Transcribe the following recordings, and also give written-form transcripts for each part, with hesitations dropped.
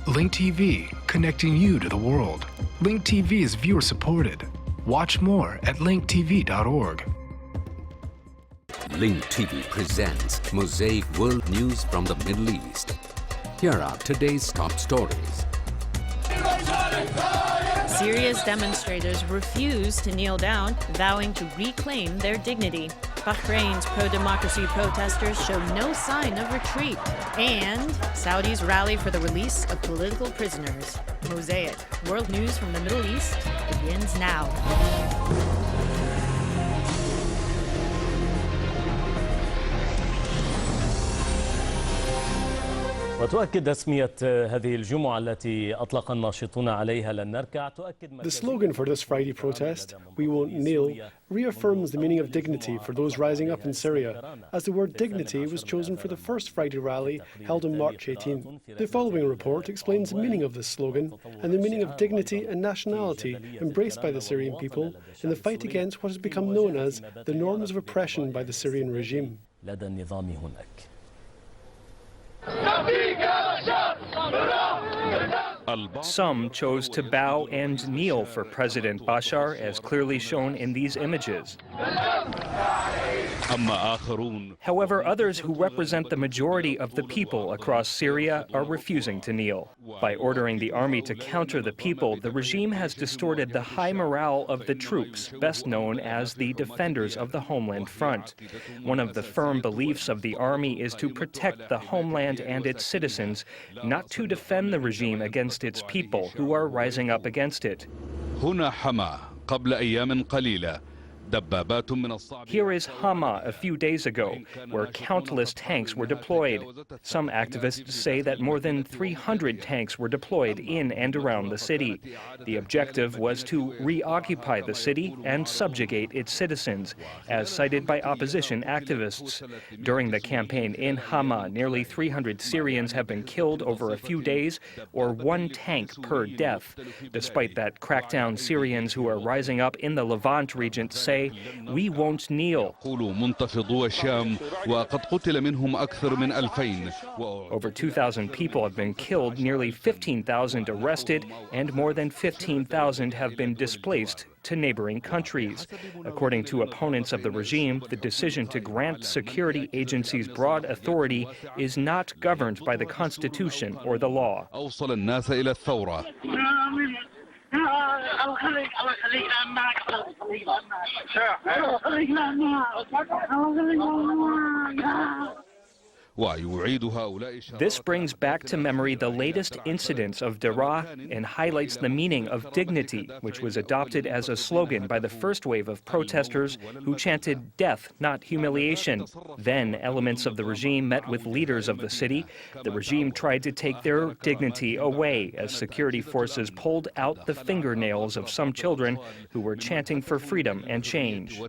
Link TV, connecting you to the world. Link TV is viewer supported. Watch more at linktv.org. Link TV presents Mosaic World News from the Middle East. Here are today's top stories. Syria's demonstrators refuse to kneel down, vowing to reclaim their dignity. Bahrain's pro-democracy protesters show no sign of retreat. And Saudis rally for the release of political prisoners. Mosaic, world news from the Middle East, begins now. وتؤكد تسمية هذه الجمعة التي أطلق الناشطون عليها لن نركع تؤكد The slogan for this Friday protest, "We won't kneel," reaffirms the meaning of dignity for those rising up in Syria, as the word dignity was chosen for the first Friday rally held on March 18. The following report explains the meaning of this slogan and the meaning of dignity and nationality embraced by the Syrian people in the fight against what has become known as the norms of oppression by the Syrian regime. لدى النظام هناك. Some chose to bow and kneel for President Bashar, as clearly shown in these images. However, others who represent the majority of the people across Syria are refusing to kneel. By ordering the army to counter the people, the regime has distorted the high morale of the troops, best known as the defenders of the Homeland Front. One of the firm beliefs of the army is to protect the homeland and its citizens, not to defend the regime against its people who are rising up against it. Here is Hama a few days ago, where countless tanks were deployed. Some activists say that more than 300 tanks were deployed in and around the city. The objective was to reoccupy the city and subjugate its citizens, as cited by opposition activists. During the campaign in Hama, nearly 300 Syrians have been killed over a few days, or one tank per death. Despite that crackdown, Syrians who are rising up in the Levant region say, "We won't kneel." Over 2,000 people have been killed, nearly 15,000 arrested, and more than 15,000 have been displaced to neighboring countries. According to opponents of the regime, the decision to grant security agencies broad authority is not governed by the Constitution or the law. This brings back to memory the latest incidents of Daraa and highlights the meaning of dignity, which was adopted as a slogan by the first wave of protesters who chanted "death, not humiliation." Then elements of the regime met with leaders of the city. The regime tried to take their dignity away as security forces pulled out the fingernails of some children who were chanting for freedom and change.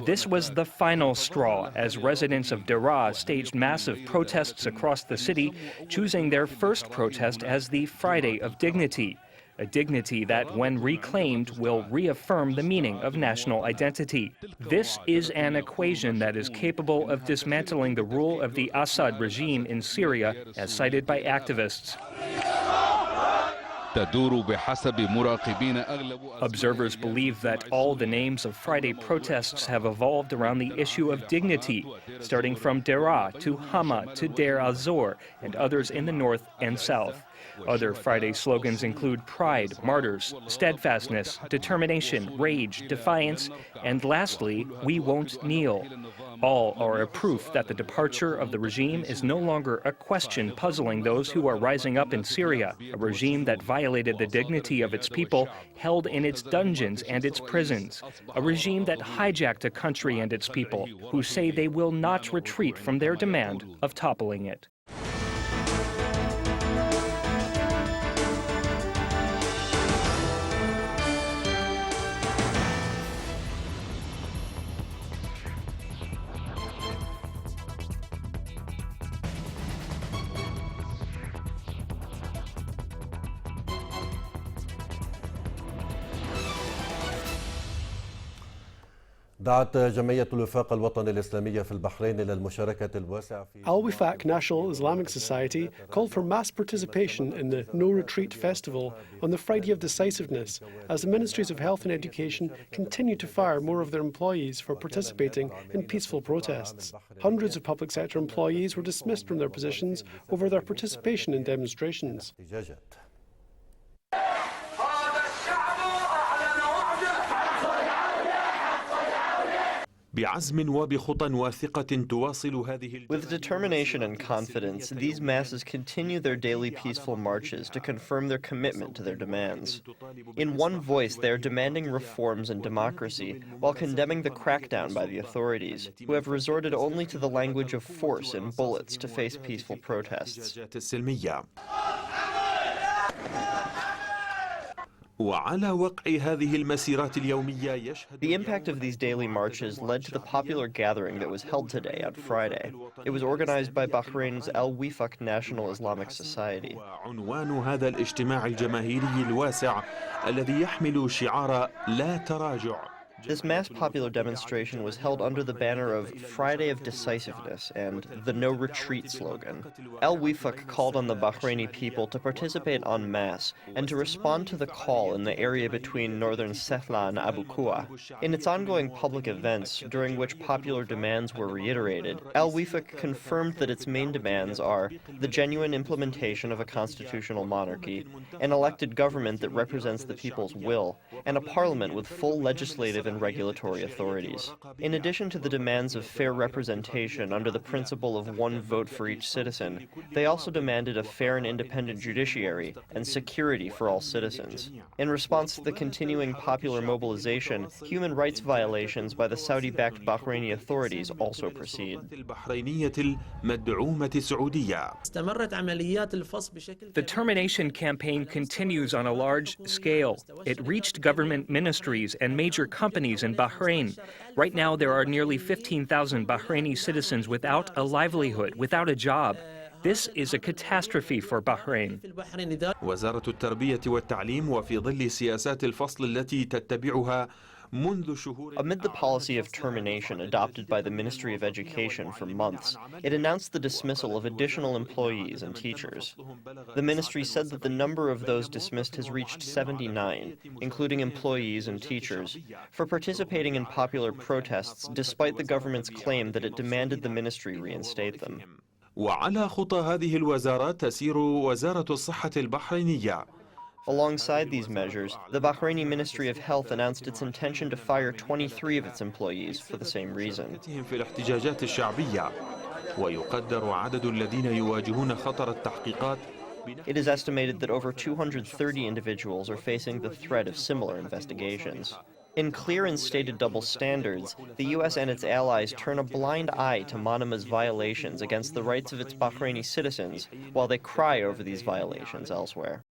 This was the final straw, as residents of Daraa staged massive protests across the city, choosing their first protest as the Friday of Dignity, a dignity that, when reclaimed, will reaffirm the meaning of national identity. This is an equation that is capable of dismantling the rule of the Assad regime in Syria, as cited by activists. Observers believe that all the names of Friday protests have evolved around the issue of dignity, starting from Daraa to Hama to Deir al-Zor and others in the north and south. Other Friday slogans include pride, martyrs, steadfastness, determination, rage, defiance, and lastly, we won't kneel. All are a proof that the departure of the regime is no longer a question puzzling those who are rising up in Syria, a regime that violated the dignity of its people, held in its dungeons and its prisons, a regime that hijacked a country and its people, who say they will not retreat from their demand of toppling it. دعت جمعية الوفاق الوطني الإسلامية في البحرين إلى المشاركة الواسعة في Al-Wifaq National Islamic Society called for mass participation in the No Retreat Festival on the Friday of Decisiveness, as the Ministries of Health and Education continue to fire more of their employees for participating in peaceful protests. Hundreds of public sector employees were dismissed from their positions over their participation in demonstrations. With determination and confidence, these masses continue their daily peaceful marches to confirm their commitment to their demands. In one voice, they are demanding reforms and democracy while condemning the crackdown by the authorities, who have resorted only to the language of force and bullets to face peaceful protests. The impact of these daily marches led to the popular gathering that was held today on Friday. It was organized by Bahrain's al-Wifaq National Islamic Society. This mass popular demonstration was held under the banner of Friday of Decisiveness and the No Retreat slogan. Al-Wifaq called on the Bahraini people to participate en masse and to respond to the call in the area between northern Sehla and Abu Kuwa. In its ongoing public events, during which popular demands were reiterated, Al-Wifaq confirmed that its main demands are the genuine implementation of a constitutional monarchy, an elected government that represents the people's will, and a parliament with full legislative and regulatory authorities. In addition to the demands of fair representation under the principle of one vote for each citizen, they also demanded a fair and independent judiciary and security for all citizens. In response to the continuing popular mobilization, human rights violations by the Saudi-backed Bahraini authorities also proceed. The termination campaign continues on a large scale. It reached government ministries and major companies in Bahrain. Right now, there are nearly 15,000 Bahraini citizens without a livelihood, without a job. This is a catastrophe for Bahrain. وزارة التربية والتعليم وفي ظل سياسات الفصل التي تتبعها Amid the policy of termination adopted by the Ministry of Education for months, it announced the dismissal of additional employees and teachers. The ministry said that the number of those dismissed has reached 79, including employees and teachers, for participating in popular protests despite the government's claim that it demanded the ministry reinstate them. وعلى خطى هذه الوزارات تسير وزارة الصحة البحرينية. Alongside these measures, the Bahraini Ministry of Health announced its intention to fire 23 of its employees for the same reason. في الاحتجاجات الشعبية ويقدر عدد الذين يواجهون خطر التحقيقات. It is estimated that over 230 individuals are facing the threat of similar investigations. In clear and stated double standards, the U.S. and its allies turn a blind eye to Manama's violations against the rights of its Bahraini citizens, while they cry over these violations elsewhere.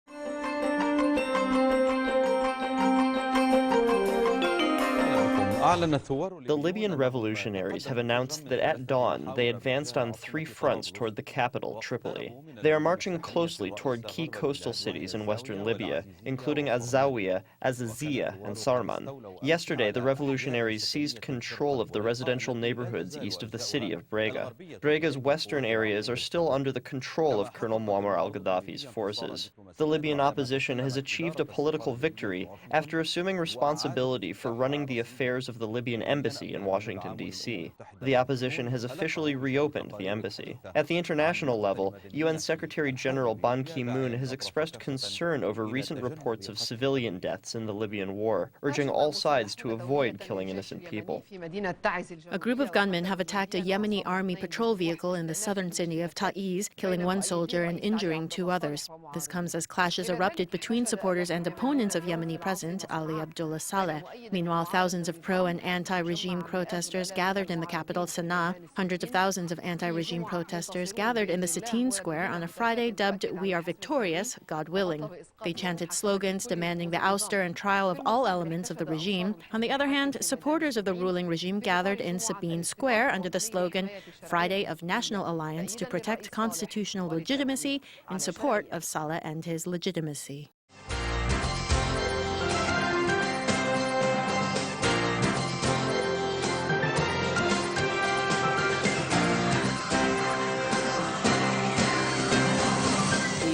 The Libyan revolutionaries have announced that at dawn they advanced on 3 fronts toward the capital, Tripoli. They are marching closely toward key coastal cities in western Libya, including Azawiyah, Azaziyah, and Sarman. Yesterday, the revolutionaries seized control of the residential neighborhoods east of the city of Brega. Brega's western areas are still under the control of Colonel Muammar al-Gaddafi's forces. The Libyan opposition has achieved a political victory after assuming responsibility for running the affairs of the Libyan embassy in Washington, D.C. The opposition has officially reopened the embassy. At the international level, UN Secretary General Ban Ki-moon has expressed concern over recent reports of civilian deaths in the Libyan war, urging all sides to avoid killing innocent people. A group of gunmen have attacked a Yemeni army patrol vehicle in the southern city of Taiz, killing 1 soldier and injuring 2 others. This comes as clashes erupted between supporters and opponents of Yemeni President Ali Abdullah Saleh. Meanwhile, thousands of pro- and anti-regime protesters gathered in the capital, Sana'a. Hundreds of thousands of anti-regime protesters gathered in the Sittin Square on a Friday dubbed "We Are Victorious, God Willing." They chanted slogans demanding the ouster and trial of all elements of the regime. On the other hand, supporters of the ruling regime gathered in Sabine Square under the slogan "Friday of National Alliance to Protect Constitutional Legitimacy" in support of Saleh and his legitimacy.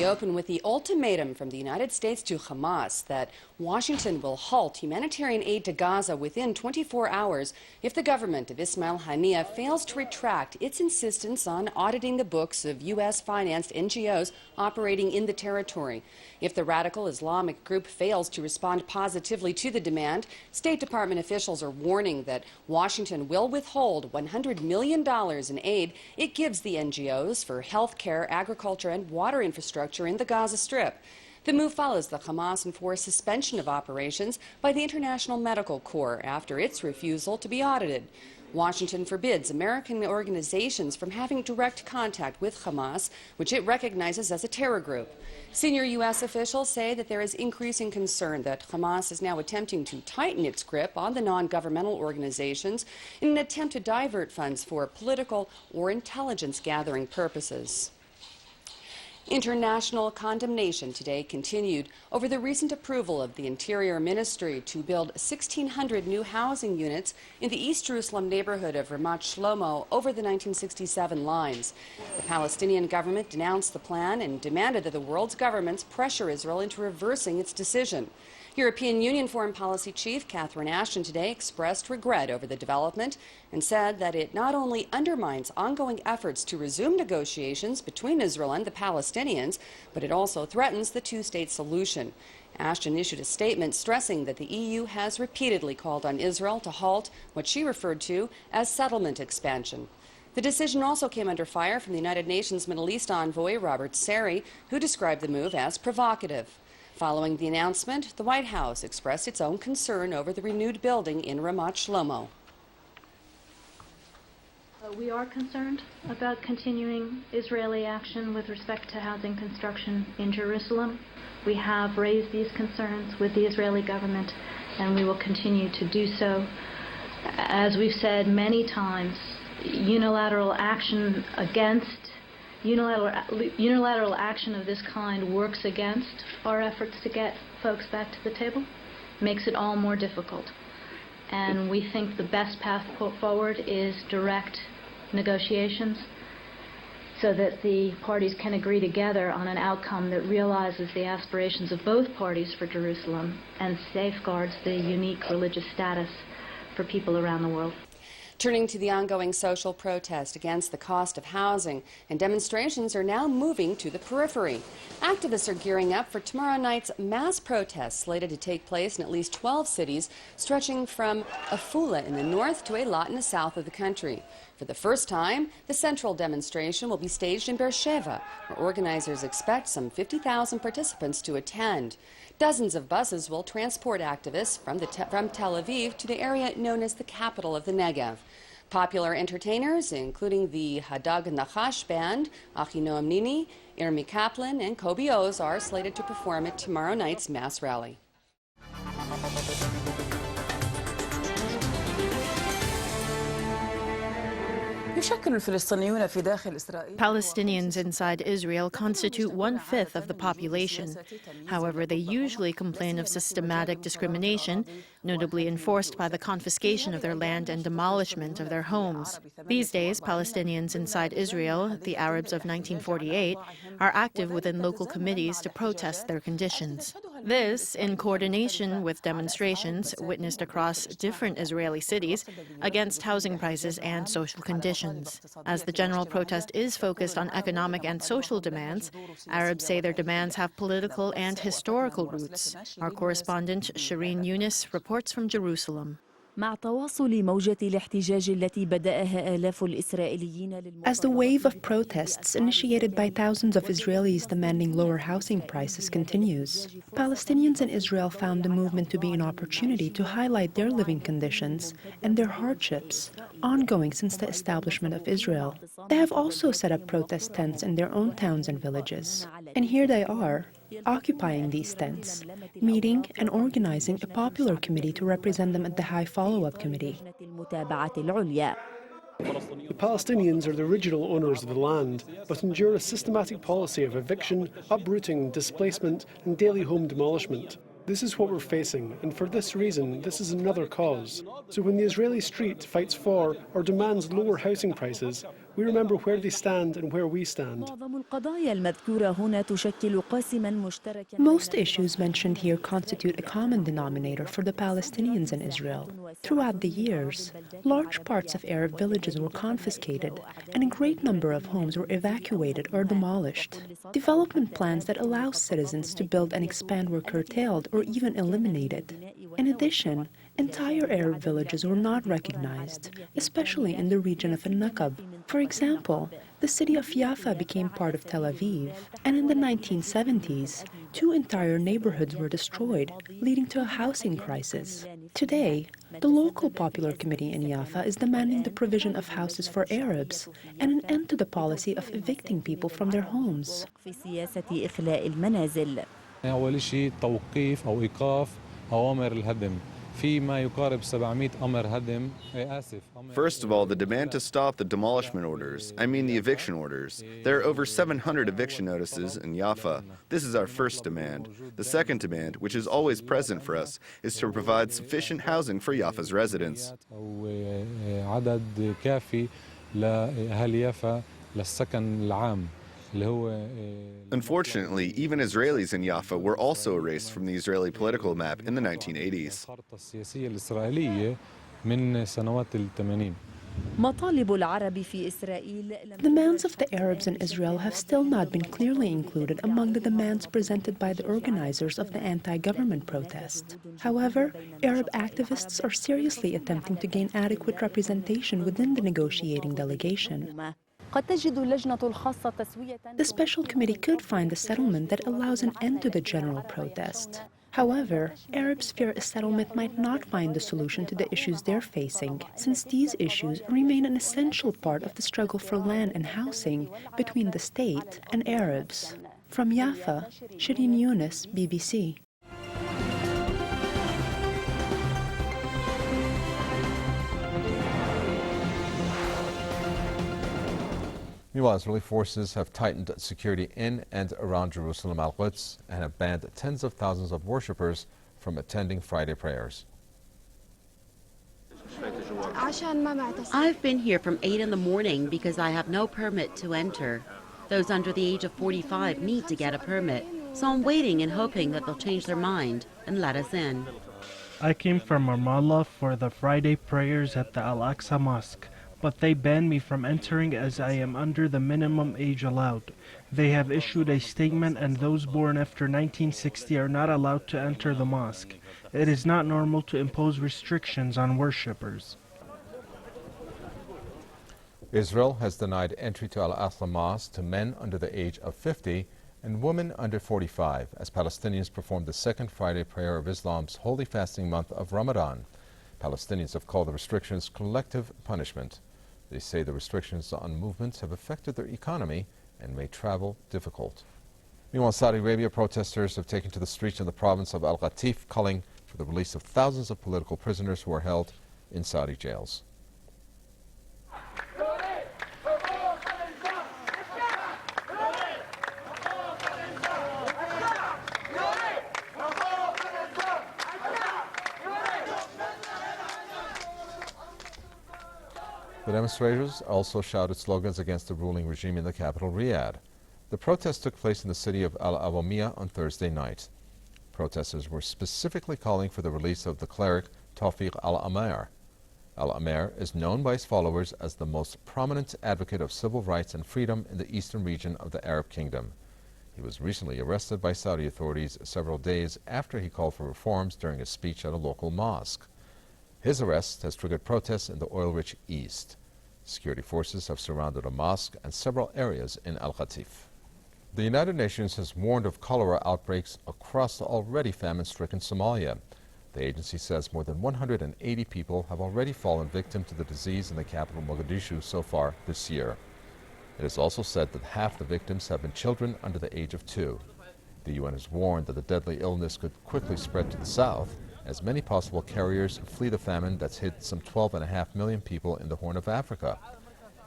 We open with the ultimatum from the United States to Hamas that Washington will halt humanitarian aid to Gaza within 24 hours if the government of Ismail Haniyeh fails to retract its insistence on auditing the books of U.S.-financed NGOs operating in the territory. If the radical Islamic group fails to respond positively to the demand, State Department officials are warning that Washington will withhold $100 million in aid it gives the NGOs for health care, agriculture, and water infrastructure in the Gaza Strip. The move follows the Hamas-enforced suspension of operations by the International Medical Corps after its refusal to be audited. Washington forbids American organizations from having direct contact with Hamas, which it recognizes as a terror group. Senior U.S. officials say that there is increasing concern that Hamas is now attempting to tighten its grip on the non-governmental organizations in an attempt to divert funds for political or intelligence gathering purposes. International condemnation today continued over the recent approval of the Interior Ministry to build 1,600 new housing units in the East Jerusalem neighborhood of Ramat Shlomo over the 1967 lines. The Palestinian government denounced the plan and demanded that the world's governments pressure Israel into reversing its decision. European Union Foreign Policy Chief Catherine Ashton today expressed regret over the development and said that it not only undermines ongoing efforts to resume negotiations between Israel and the Palestinians, but it also threatens the two-state solution. Ashton issued a statement stressing that the EU has repeatedly called on Israel to halt what she referred to as settlement expansion. The decision also came under fire from the United Nations Middle East envoy Robert Sari, who described the move as provocative. Following the announcement, the White House expressed its own concern over the renewed building in Ramat Shlomo. We are concerned about continuing Israeli action with respect to housing construction in Jerusalem. We have raised these concerns with the Israeli government, and we will continue to do so. As we've said many times, unilateral action of this kind works against our efforts to get folks back to the table, makes it all more difficult. And we think the best path forward is direct negotiations so that the parties can agree together on an outcome that realizes the aspirations of both parties for Jerusalem and safeguards the unique religious status for people around the world. Turning to the ongoing social protest against the cost of housing, and demonstrations are now moving to the periphery. Activists are gearing up for tomorrow night's mass protests slated to take place in at least 12 cities, stretching from Afula in the north to Eilat in the south of the country. For the first time, the central demonstration will be staged in Beersheba, where organizers expect some 50,000 participants to attend. Dozens of buses will transport activists from Tel Aviv to the area known as the capital of the Negev. Popular entertainers, including the Hadag Nachash Band, Achinoam Nini, Irmi Kaplan, and Kobe Oz, are slated to perform at tomorrow night's mass rally. Palestinians inside Israel constitute 1/5 of the population. However, they usually complain of systematic discrimination, notably enforced by the confiscation of their land and demolishment of their homes. These days, Palestinians inside Israel, the Arabs of 1948, are active within local committees to protest their conditions. This, in coordination with demonstrations witnessed across different Israeli cities against housing prices and social conditions. As the general protest is focused on economic and social demands, Arabs say their demands have political and historical roots. Our correspondent Shireen Yunus reports from Jerusalem. As the wave of protests initiated by thousands of Israelis demanding lower housing prices continues, Palestinians in Israel found the movement to be an opportunity to highlight their living conditions and their hardships, ongoing since the establishment of Israel. They have also set up protest tents in their own towns and villages. And here they are, occupying these tents, meeting and organizing a popular committee to represent them at the High Follow-Up Committee. The Palestinians are the original owners of the land, but endure a systematic policy of eviction, uprooting, displacement, and daily home demolishment. This is what we're facing, and for this reason, this is another cause. So when the Israeli street fights for or demands lower housing prices, We remember where they stand and where we stand. Most issues mentioned here constitute a common denominator for the Palestinians in Israel. Throughout the years, large parts of Arab villages were confiscated, and a great number of homes were evacuated or demolished. Development plans that allow citizens to build and expand were curtailed or even eliminated. In addition, entire Arab villages were not recognized, especially in the region of al-Naqab. For example, the city of Jaffa became part of Tel Aviv, and in the 1970s, 2 entire neighborhoods were destroyed, leading to a housing crisis. Today, the local popular committee in Jaffa is demanding the provision of houses for Arabs and an end to the policy of evicting people from their homes. أول شيء توقيف أو إيقاف أوامر الهدم. First of all, the demand to stop the demolishment orders, the eviction orders. There are over 700 eviction notices in Jaffa. This is our first demand. The second demand, which is always present for us, is to provide sufficient housing for Jaffa's residents. عدد كافي لأهل يافا للسكن العام. Unfortunately, even Israelis in Jaffa were also erased from the Israeli political map in the 1980s. Demands of the Arabs in Israel have still not been clearly included among the demands presented by the organizers of the anti-government protest. However, Arab activists are seriously attempting to gain adequate representation within the negotiating delegation. The special committee could find a settlement that allows an end to the general protest. However, Arabs fear a settlement might not find the solution to the issues they're facing, since these issues remain an essential part of the struggle for land and housing between the state and Arabs. From Jaffa, Shireen Yunus, BBC. Meanwhile, Israeli forces have tightened security in and around Jerusalem al-Quds and have banned tens of thousands of worshippers from attending Friday prayers. I've been here from 8 in the morning because I have no permit to enter. Those under the age of 45 need to get a permit, so I'm waiting and hoping that they'll change their mind and let us in. I came from Ramallah for the Friday prayers at the al-Aqsa Mosque, but they banned me from entering as I am under the minimum age allowed. They have issued a statement, and those born after 1960 are not allowed to enter the mosque. It is not normal to impose restrictions on worshippers. Israel has denied entry to al-Aqsa Mosque to men under the age of 50 and women under 45 as Palestinians perform the second Friday prayer of Islam's holy fasting month of Ramadan. Palestinians have called the restrictions collective punishment. They say the restrictions on movements have affected their economy and made travel difficult. Meanwhile, Saudi Arabia protesters have taken to the streets in the province of Al-Qatif, calling for the release of thousands of political prisoners who are held in Saudi jails. The demonstrators also shouted slogans against the ruling regime in the capital, Riyadh. The protest took place in the city of Al-Awamiyah on Thursday night. Protesters were specifically calling for the release of the cleric Tawfiq al-Amir. Al-Amir is known by his followers as the most prominent advocate of civil rights and freedom in the eastern region of the Arab Kingdom. He was recently arrested by Saudi authorities several days after he called for reforms during a speech at a local mosque. His arrest has triggered protests in the oil-rich east. Security forces have surrounded a mosque and several areas in Al-Qatif. The United Nations has warned of cholera outbreaks across the already famine-stricken Somalia. The agency says more than 180 people have already fallen victim to the disease in the capital Mogadishu so far this year. It has also said that half the victims have been children under the age of 2. The UN has warned that the deadly illness could quickly spread to the south, as many possible carriers flee the famine that's hit some 12.5 million people in the Horn of Africa.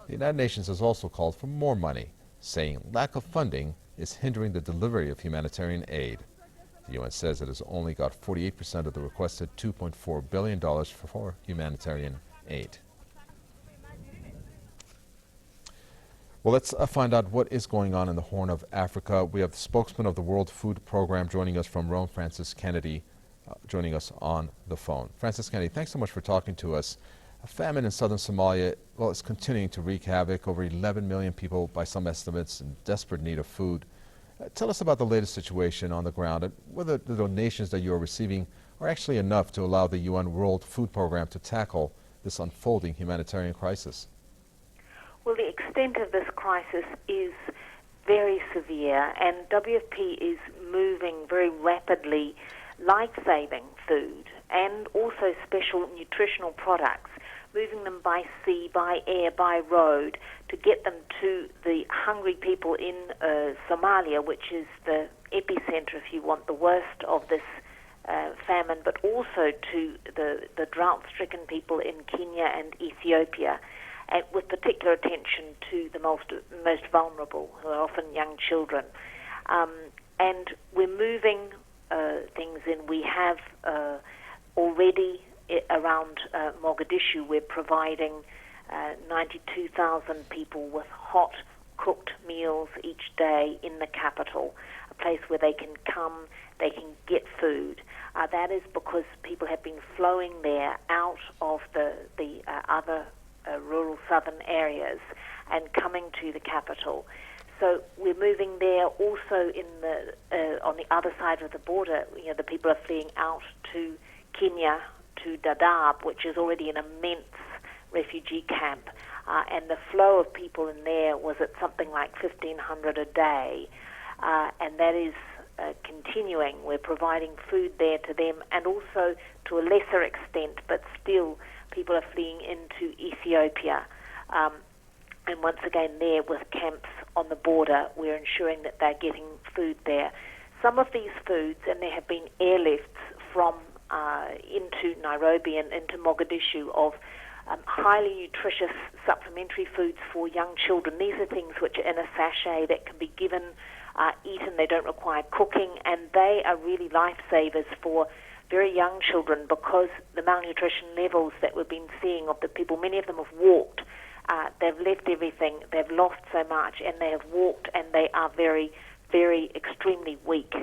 The United Nations has also called for more money, saying lack of funding is hindering the delivery of humanitarian aid. The UN says it has only got 48% of the requested $2.4 billion for humanitarian aid. Well, let's find out what is going on in the Horn of Africa. We have the spokesman of the World Food Program joining us from Rome, Francis Kennedy, joining us on the phone. Francis Kennedy, thanks so much for talking to us. A famine in southern Somalia, well, it's continuing to wreak havoc. Over 11 million people, by some estimates, in desperate need of food. Tell us about the latest situation on the ground and whether the donations that you are receiving are actually enough to allow the UN World Food Program to tackle this unfolding humanitarian crisis. Well, the extent of this crisis is very severe, and WFP is moving very rapidly life-saving food and also special nutritional products, moving them by sea, by air, by road, to get them to the hungry people in Somalia, which is the epicenter, if you want, the worst of this famine, but also to the drought-stricken people in Kenya and Ethiopia, and with particular attention to the most vulnerable, who are often young children. And we're moving things in. We have already around Mogadishu, we're providing 92,000 people with hot cooked meals each day in the capital, a place where they can come, they can get food. That is because people have been flowing there out of the other rural southern areas and coming to the capital. So we're moving there. Also in the on the other side of the border, the people are fleeing out to Kenya, to Dadaab, which is already an immense refugee camp, and the flow of people in there was at something like 1,500 a day, and that is continuing. We're providing food there to them, and also to a lesser extent, but still people are fleeing into Ethiopia. And once again there with camps on the border, we're ensuring that they're getting food there. Some of these foods, and there have been airlifts from into Nairobi and into Mogadishu of highly nutritious supplementary foods for young children. These are things which are in a sachet that can be given, eaten. They don't require cooking, and they are really lifesavers for very young children, because the malnutrition levels that we've been seeing of the people, many of them have walked. They've left everything, they've lost so much, and they have walked, and they are very, very extremely weak.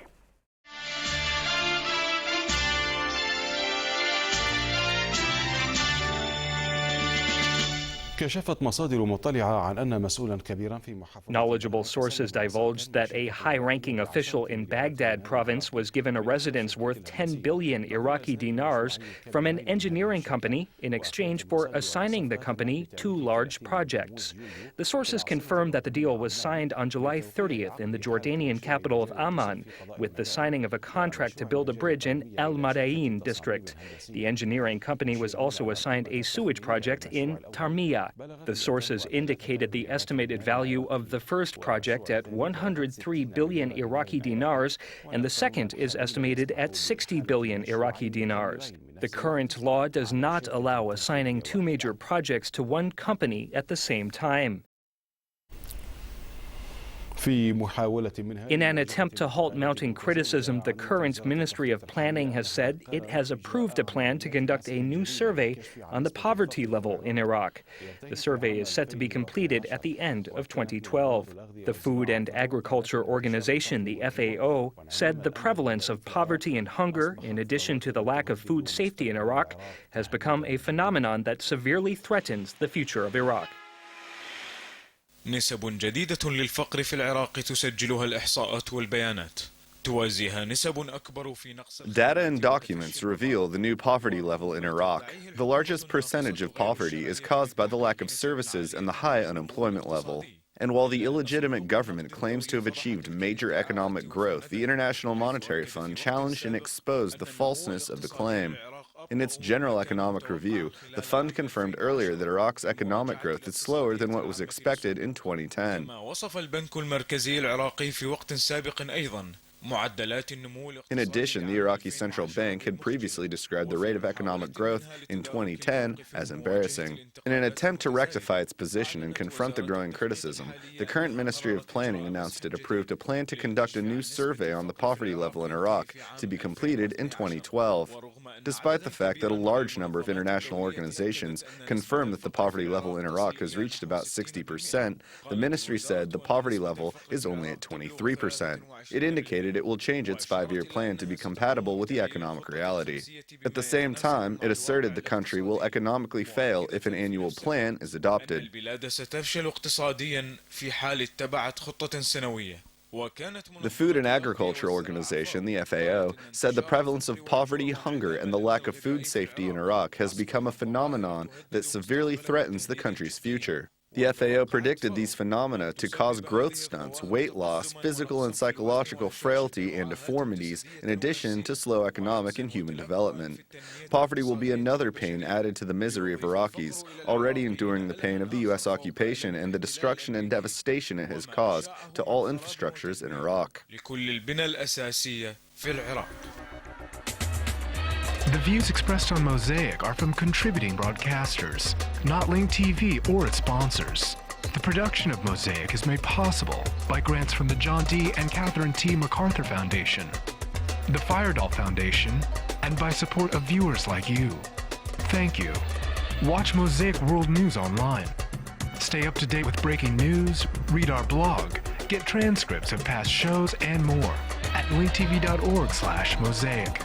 Knowledgeable sources divulged that a high-ranking official in Baghdad province was given a residence worth 10 billion Iraqi dinars from an engineering company in exchange for assigning the company 2 large projects. The sources confirmed that the deal was signed on July 30th in the Jordanian capital of Amman, with the signing of a contract to build a bridge in al-Madain district. The engineering company was also assigned a sewage project in Tarmiya. The sources indicated the estimated value of the first project at 103 billion Iraqi dinars, and the second is estimated at 60 billion Iraqi dinars. The current law does not allow assigning 2 major projects to one company at the same time. In an attempt to halt mounting criticism, the current Ministry of Planning has said it has approved a plan to conduct a new survey on the poverty level in Iraq. The survey is set to be completed at the end of 2012. The Food and Agriculture Organization, the FAO, said the prevalence of poverty and hunger, in addition to the lack of food safety in Iraq, has become a phenomenon that severely threatens the future of Iraq. نسب جديدة للفقر في العراق تسجلها الإحصاءات والبيانات توازيها نسب أكبر في نقص. Data and documents reveal the new poverty level in Iraq. The largest percentage of poverty is caused by the lack of services and the high unemployment level. And while the illegitimate government claims to have achieved major economic growth, the International Monetary Fund challenged and exposed the falseness of the claim. In its general economic review, the fund confirmed earlier that Iraq's economic growth is slower than what was expected in 2010. In addition, the Iraqi Central Bank had previously described the rate of economic growth in 2010 as embarrassing. In an attempt to rectify its position and confront the growing criticism, the current Ministry of Planning announced it approved a plan to conduct a new survey on the poverty level in Iraq to be completed in 2012. Despite the fact that a large number of international organizations confirm that the poverty level in Iraq has reached about 60%, the ministry said the poverty level is only at 23%. It indicated it will change its 5-year plan to be compatible with the economic reality. At the same time, it asserted the country will economically fail if an annual plan is adopted. The Food and Agriculture Organization, the FAO, said the prevalence of poverty, hunger, and the lack of food safety in Iraq has become a phenomenon that severely threatens the country's future. The FAO predicted these phenomena to cause growth stunts, weight loss, physical and psychological frailty, and deformities, in addition to slow economic and human development. Poverty will be another pain added to the misery of Iraqis, already enduring the pain of the U.S. occupation and the destruction and devastation it has caused to all infrastructures in Iraq. The views expressed on Mosaic are from contributing broadcasters, not Link TV or its sponsors. The production of Mosaic is made possible by grants from the John D. and Catherine T. MacArthur Foundation, the Firedoll Foundation, and by support of viewers like you. Thank you. Watch Mosaic World News online. Stay up to date with breaking news, read our blog, get transcripts of past shows, and more at linktv.org/mosaic.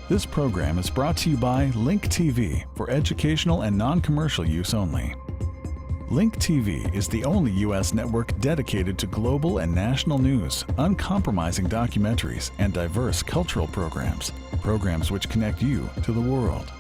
This program is brought to you by Link TV for educational and non-commercial use only. Link TV is the only U.S. network dedicated to global and national news, uncompromising documentaries, and diverse cultural programs which connect you to the world.